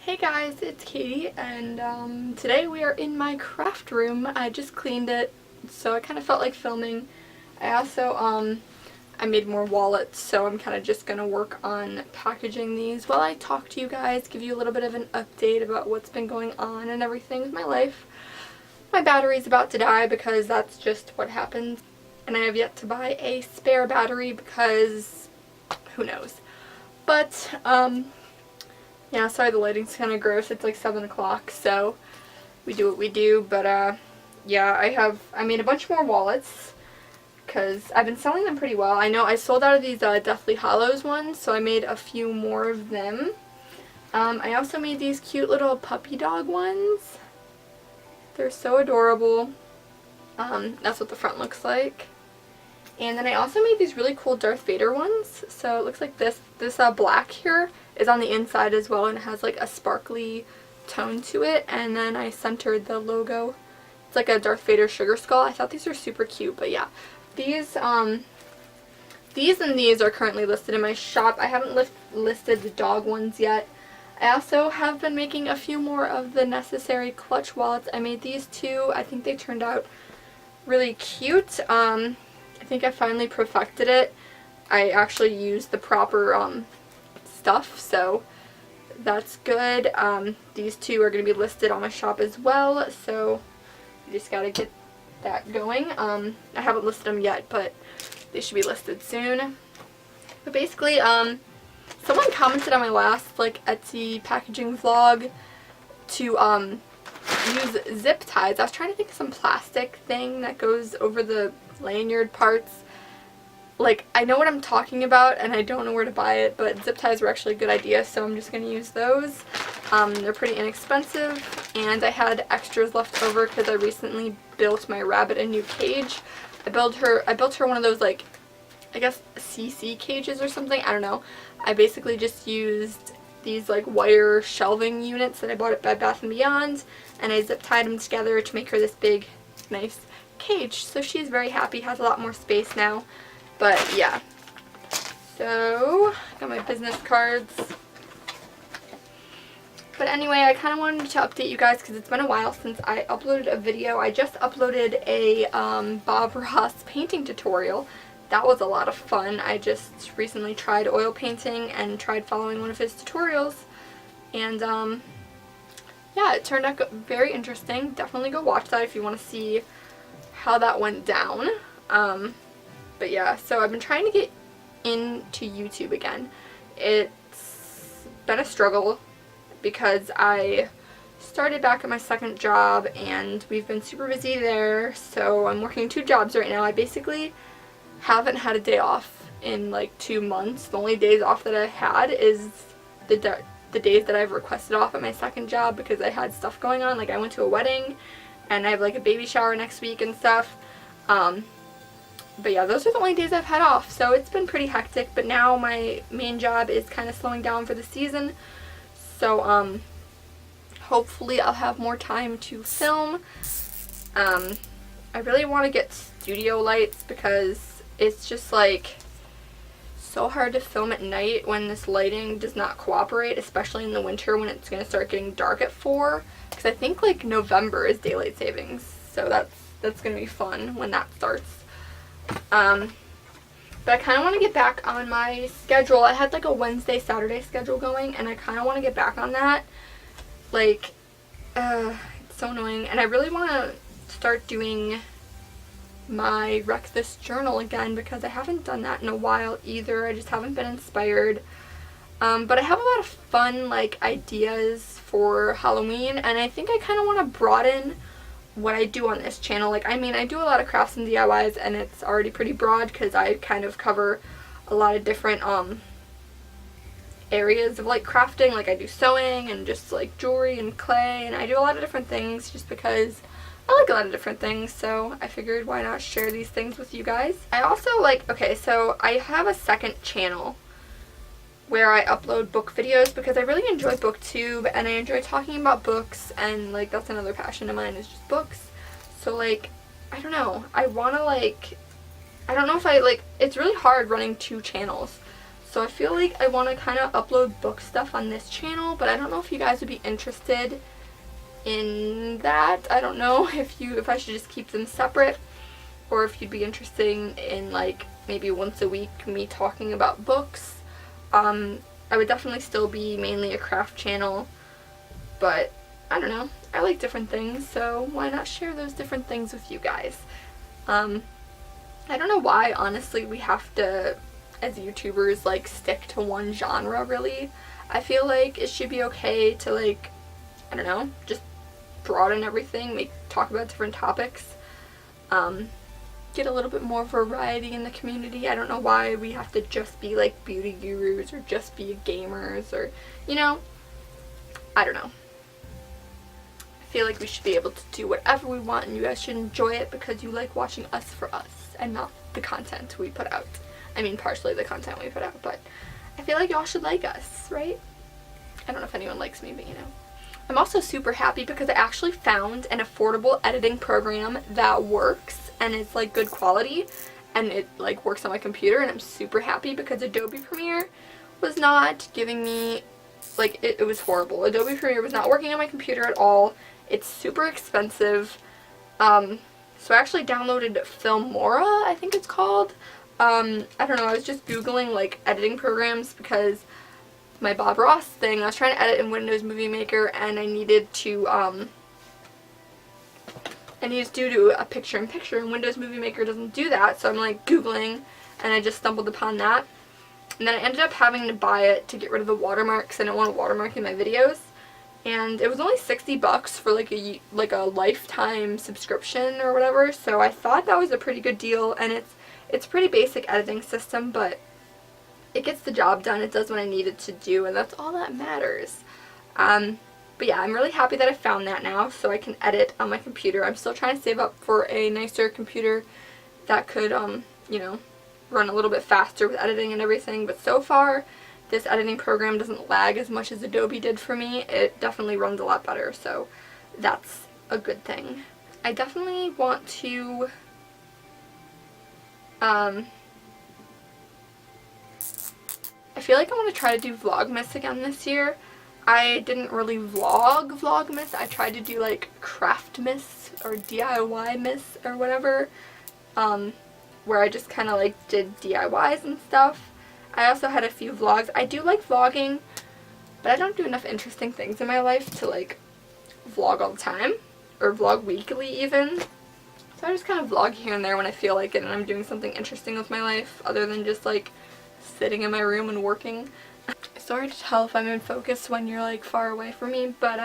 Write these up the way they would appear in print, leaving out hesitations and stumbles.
Hey guys, it's Katie, and today we are in my craft room. I just cleaned it, so I kind of felt like filming. I also, I made more wallets, so I'm kind of just going to work on packaging these while I talk to you guys, give you a little bit of an update about what's been going on and everything with my life. My battery's about to die because that's just what happens, and I have yet to buy a spare battery because who knows. But, yeah, sorry the lighting's kind of gross. It's like 7 o'clock, so we do what we do. But, yeah, I made a bunch more wallets because I've been selling them pretty well. I know I sold out of these Deathly Hallows ones, so I made a few more of them. I also made these cute little puppy dog ones. They're so adorable. That's what the front looks like. And then I also made these really cool Darth Vader ones. So it looks like this black here is on the inside as well, and it has like a sparkly tone to it. And then I centered the logo. It's like a Darth Vader sugar skull. I thought these were super cute, but yeah. These and these are currently listed in my shop. I haven't listed the dog ones yet. I also have been making a few more of the necessary clutch wallets. I made these two. I think they turned out really cute. I think I finally perfected it. I actually used the proper stuff, so that's good. These two are going to be listed on my shop as well, so you just got to get that going. I haven't listed them yet, but they should be listed soon. But basically, someone commented on my last Etsy packaging vlog to use zip ties. I was trying to think of some plastic thing that goes over the lanyard parts. I know what I'm talking about and I don't know where to buy it, but zip ties were actually a good idea, so I'm just going to use those. They're pretty inexpensive, and I had extras left over because I recently built my rabbit a new cage. I built her one of those, I guess CC cages or something, I don't know. I basically just used these wire shelving units that I bought at Bed Bath & Beyond, and I zip tied them together to make her this big, nice cage. So she's very happy, has a lot more space now. But yeah, so I got my business cards. But anyway, I kind of wanted to update you guys because it's been a while since I uploaded a video. I just uploaded a Bob Ross painting tutorial. That was a lot of fun. I just recently tried oil painting and tried following one of his tutorials. And yeah, it turned out very interesting. Definitely go watch that if you want to see how that went down. But yeah, so I've been trying to get into YouTube again. It's been a struggle because I started back at my second job and we've been super busy there, so I'm working 2 jobs right now. I basically haven't had a day off in 2 months. The only days off that I had is the days that I've requested off at my second job because I had stuff going on. I went to a wedding and I have a baby shower next week and stuff. But yeah, those are the only days I've had off, so it's been pretty hectic. But now my main job is kind of slowing down for the season, so hopefully I'll have more time to film. I really want to get studio lights because it's just so hard to film at night when this lighting does not cooperate, especially in the winter when it's going to start getting dark at 4, because I think November is daylight savings, so that's going to be fun when that starts. But I kind of want to get back on my schedule. I had a Wednesday, Saturday schedule going, and I kind of want to get back on that. It's so annoying. And I really want to start doing my Wreck This journal again because I haven't done that in a while either. I just haven't been inspired. But I have a lot of fun ideas for Halloween, and I think I kind of want to broaden what I do on this channel. I do a lot of crafts and DIYs, and it's already pretty broad because I kind of cover a lot of different areas of crafting. I do sewing and just jewelry and clay, and I do a lot of different things just because I like a lot of different things, so I figured why not share these things with you guys. I also okay, so I have a second channel where I upload book videos because I really enjoy BookTube and I enjoy talking about books, and that's another passion of mine is just books. So I don't know, I want to I don't know if it's really hard running 2 channels. So I feel like I want to kind of upload book stuff on this channel, but I don't know if you guys would be interested in that. I don't know if I should just keep them separate, or if you'd be interested in like maybe once a week me talking about books. I would definitely still be mainly a craft channel, but I don't know. I like different things, so why not share those different things with you guys? I don't know why, honestly, we have to, as YouTubers, like, stick to one genre, really. I feel like it should be okay to, like, I don't know, just broaden everything, talk about different topics, get a little bit more variety in the community. I don't know why we have to just be, like, beauty gurus or just be gamers or, you know, I don't know. I feel like we should be able to do whatever we want, and you guys should enjoy it because you like watching us for us and not the content we put out. I mean, partially the content we put out, but I feel like y'all should like us, right? I don't know if anyone likes me, but you know. I'm also super happy because I actually found an affordable editing program that works and it's like good quality and it like works on my computer, and I'm super happy because Adobe Premiere was not giving me, like, it was horrible. Adobe Premiere was not working on my computer at all. It's super expensive. So I actually downloaded Filmora, I think it's called. I don't know, I was just Googling like editing programs because my Bob Ross thing, I was trying to edit in Windows Movie Maker, and I needed to do a picture-in-picture, and Windows Movie Maker doesn't do that, so I'm like Googling, and I just stumbled upon that. And then I ended up having to buy it to get rid of the watermarks. I don't want to watermark in my videos. And it was only $60 for like a lifetime subscription or whatever, so I thought that was a pretty good deal, and it's a pretty basic editing system, but it gets the job done. It does what I need it to do, and that's all that matters. But yeah, I'm really happy that I found that now, so I can edit on my computer. I'm still trying to save up for a nicer computer that could, you know, run a little bit faster with editing and everything, but so far this editing program doesn't lag as much as Adobe did for me. It definitely runs a lot better, so that's a good thing. I definitely want to I feel like I want to try to do Vlogmas again this year. I didn't really vlog Vlogmas. I tried to do like Craftmas or DIY-mas or whatever, where I just kind of like did DIYs and stuff. I also had a few vlogs. I do like vlogging, but I don't do enough interesting things in my life to like vlog all the time, or vlog weekly even. So I just kind of vlog here and there when I feel like it and I'm doing something interesting with my life other than just like sitting in my room and working. It's so hard to tell if I'm in focus when you're like far away from me, but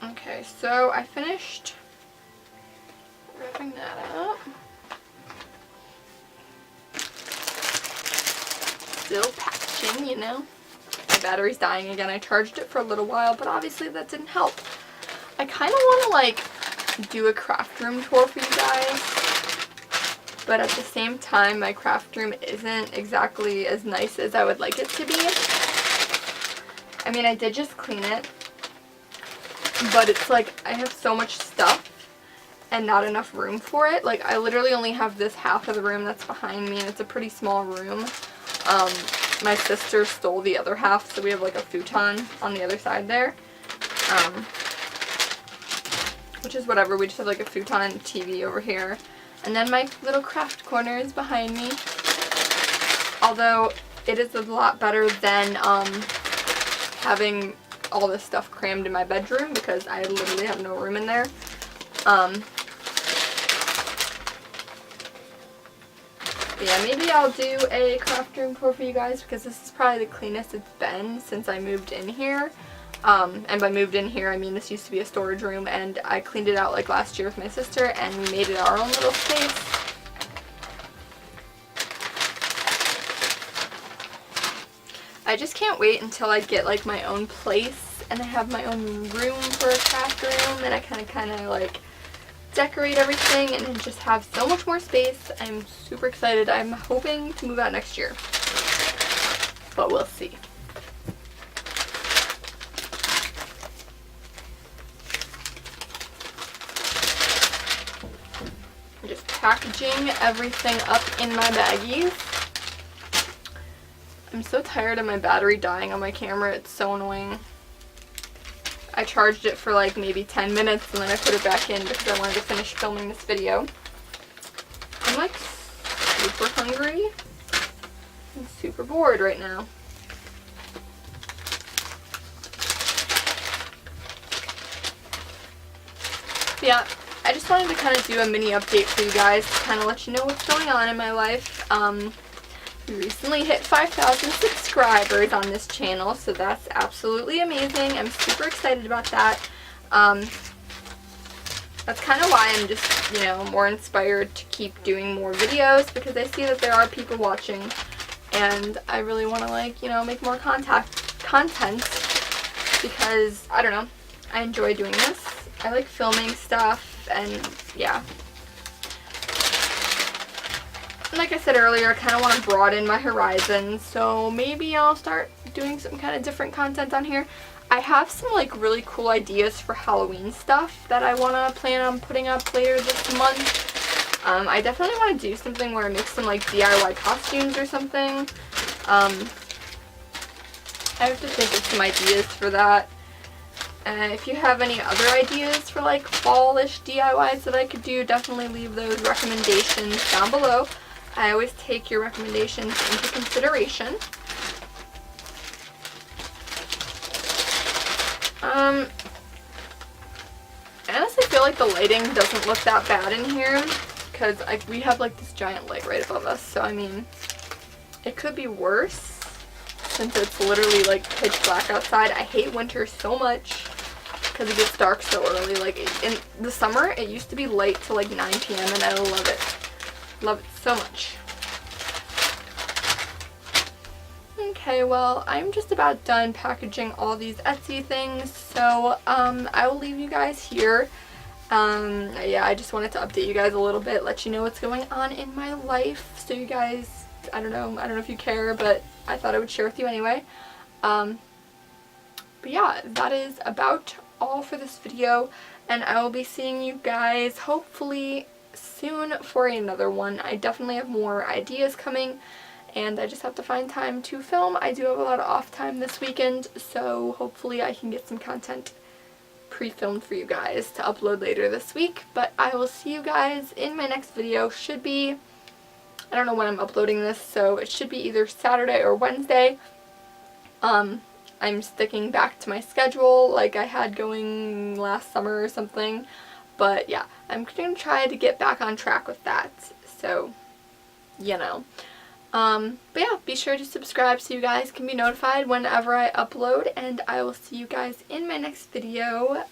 okay, so I finished wrapping that up. Still packaging, you know. My battery's dying again. I charged it for a little while, but obviously that didn't help. I kind of want to like do a craft room tour for you guys, but at the same time my craft room isn't exactly as nice as I would like it to be. I mean, I did just clean it, but it's like I have so much stuff and not enough room for it. Like, I literally only have this half of the room that's behind me, and it's a pretty small room. My sister stole the other half, so we have like a futon on the other side there. Which is whatever, we just have like a futon and TV over here. And then my little craft corner is behind me. Although, it is a lot better than having all this stuff crammed in my bedroom, because I literally have no room in there. But yeah, maybe I'll do a craft room tour for you guys, because this is probably the cleanest it's been since I moved in here. And by moved in here, I mean this used to be a storage room, and I cleaned it out like last year with my sister, and we made it our own little space. I just can't wait until I get like my own place and I have my own room for a craft room, and I kind of like decorate everything and then just have so much more space. I'm super excited. I'm hoping to move out next year, but we'll see. I'm just packaging everything up in my baggies. I'm so tired of my battery dying on my camera. It's so annoying. I charged it for like maybe 10 minutes and then I put it back in because I wanted to finish filming this video. I'm like super hungry and super bored right now. But yeah, I just wanted to kind of do a mini update for you guys to kind of let you know what's going on in my life. We recently hit 5,000 subscribers on this channel, so that's absolutely amazing. I'm super excited about that. That's kind of why I'm just, you know, more inspired to keep doing more videos, because I see that there are people watching and I really want to, like, you know, make more content because, I don't know, I enjoy doing this. I like filming stuff, and yeah. Like I said earlier, I kind of want to broaden my horizons, so maybe I'll start doing some kind of different content on here. I have some like really cool ideas for Halloween stuff that I want to plan on putting up later this month. I definitely want to do something where I make some like DIY costumes or something. I have to think of some ideas for that. And if you have any other ideas for like fall-ish DIYs that I could do, definitely leave those recommendations down below. I always take your recommendations into consideration. I honestly feel like the lighting doesn't look that bad in here because we have like this giant light right above us, so I mean, it could be worse since it's literally like pitch black outside. I hate winter so much because it gets dark so early. Like in the summer, it used to be light till like 9 p.m. and I love it. Love it so much. Okay, well, I'm just about done packaging all these Etsy things, so I will leave you guys here. Yeah, I just wanted to update you guys a little bit, let you know what's going on in my life, so you guys, I don't know if you care, but I thought I would share with you anyway. But yeah, that is about all for this video, and I will be seeing you guys hopefully soon for another one. I definitely have more ideas coming, and I just have to find time to film. I do have a lot of off time this weekend, so hopefully I can get some content pre-filmed for you guys to upload later this week. But I will see you guys in my next video. Should be, I don't know when I'm uploading this, so it should be either Saturday or Wednesday. I'm sticking back to my schedule like I had going last summer or something. But yeah, I'm going to try to get back on track with that. So, you know. But yeah, be sure to subscribe so you guys can be notified whenever I upload, and I will see you guys in my next video.